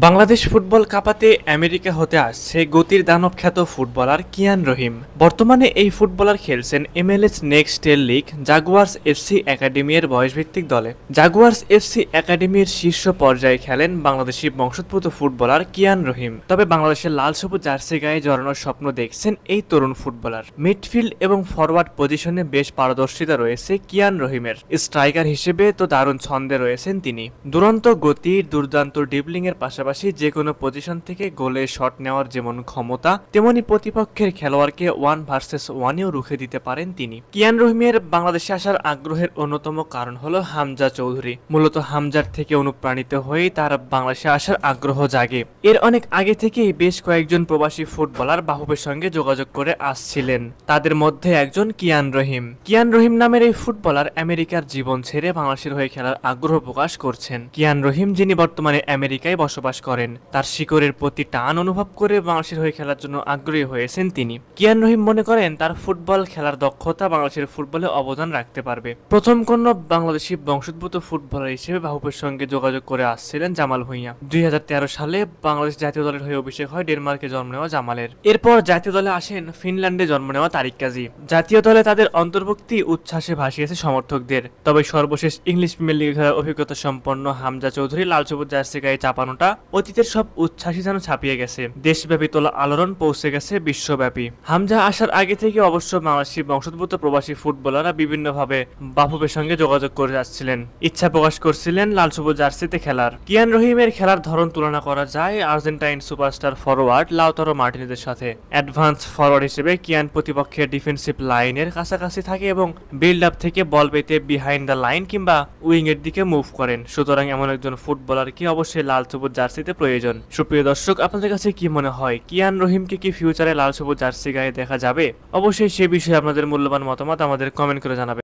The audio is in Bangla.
বাংলাদেশ ফুটবল কাঁপাতে আমেরিকা হতে আসছে গতির দানব খ্যাত ফুটবলার কিয়ান রহিম। বর্তমানে এই ফুটবলার খেলছেন MLS নেক্সট টেল লিগ জাগুয়ার্স এফসি একাডেমির বয়সভিত্তিক দলে। জাগুয়ার্স এফসি একাডেমির শীর্ষ পর্যায়ে খেলেন বাংলাদেশি বংশোদ্ভূত ফুটবলার কিয়ান রহিম। তবে বাংলাদেশের লাল সবুজ জার্সি গায়ে জড়ানোর স্বপ্ন দেখছেন এই তরুণ ফুটবলার। মিডফিল্ড এবং ফরওয়ার্ড পজিশনে বেশ পারদর্শিতা রয়েছে কিয়ান রহিমের। স্ট্রাইকার হিসেবে তো দারুণ ছন্দে রয়েছেন তিনি। দুরন্ত গতি, দুর্দান্ত ড্রিবলিং এর পাশাপাশি যে কোনো পজিশন থেকে গোলে শট নেওয়ার যেমন ক্ষমতা, তেমনি প্রতিপক্ষের খেলোয়াড়কে 1 ভার্সেস 1-এও রুখে দিতে পারেন তিনি। কিয়ান রহিমের বাংলাদেশে আসার আগ্রহের অন্যতম কারণ হলো হামজা চৌধুরী। মূলত হামজার থেকে অনুপ্রাণিত হয়েই তার বাংলাদেশে আসার আগ্রহ জাগে। এর অনেক আগে থেকেই বেশ কয়েকজন প্রবাসী ফুটবলার বাফুফের সঙ্গে যোগাযোগ করে আসছিলেন। তাদের মধ্যে একজন কিয়ান রহিম। কিয়ান রহিম নামের এই ফুটবলার আমেরিকার জীবন ছেড়ে বাংলাদেশের হয়ে খেলার আগ্রহ প্রকাশ করছেন। কিয়ান রহিম, যিনি বর্তমানে আমেরিকায় বসবাস করেন, তার শিকড়ের প্রতি টান অনুভব করে বাংলাদেশের হয়ে খেলার জন্য আগ্রহী হয়েছেন তিনি। কিয়ান রহিম মনে করেন তার ফুটবল খেলার দক্ষতা বাংলাদেশের ফুটবলে অবদান রাখতে পারবে। প্রথম কোন বাংলাদেশি বংশোদ্ভূত ফুটবলার হিসেবে বাফুফের সঙ্গে যোগাযোগ করে আসছিলেন জামাল ভুঁইয়া। 2013 সালে বাংলাদেশ জাতীয় দলের হয়ে অভিষেক হয় ডেনমার্কে জন্ম নেওয়া জামালের। এরপর জাতীয় দলে আসেন ফিনল্যান্ডে জন্ম নেওয়া তারিক কাজী। জাতীয় দলে তাদের অন্তর্ভুক্তি উচ্ছ্বাসে ভাসিয়েছে সমর্থকদের। তবে সর্বশেষ ইংলিশ প্রিমিয়ার লিগে খেলার অভিজ্ঞতা সম্পন্ন হামজা চৌধুরী লাল সবুজ জার্সি গায়ে চাপানোটা অতীতের সব উচ্ছ্বাসই যেন ছাপিয়ে গেছে। দেশব্যাপী তোলা আলোড়ন পৌঁছে গেছে বিশ্বব্যাপী। হামজা আসার আগে থেকে অবশ্য বাংলাদেশি বংশোদ্ভূত প্রবাসী ফুটবলাররা বিভিন্নভাবে বাফুফের সঙ্গে যোগাযোগ করে যাচ্ছিলেন, ইচ্ছা প্রকাশ করছিলেন লাল সবুজ জার্সিতে খেলার। কিয়ান রহিমের খেলার ধরন তুলনা করা যায় আর্জেন্টাইন সুপারস্টার ফরওয়ার্ড লাউতারো মার্টিনেজের সাথে। অ্যাডভান্স ফরওয়ার্ড হিসেবে কিয়ান প্রতিপক্ষের ডিফেন্সিভ লাইনের কাছাকাছি থাকে এবং বিল্ড আপ থেকে বল পেতে বিহাইন্ড দ্য লাইন কিংবা উইং এর দিকে মুভ করেন। সুতরাং এমন একজন ফুটবলারকে অবশ্যই লাল সবুজ জার্সিতে প্রয়োজন। সুপ্রিয় দর্শক, আপনাদের কাছে কি মনে হয় কিয়ান রহিমকে কি ফিউচারে লাল সবুজ জার্সি গায়ে দেখা যাবে? অবশ্যই সে বিষয়ে আপনাদের মূল্যবান মতামত আমাদের কমেন্ট করে জানাবেন।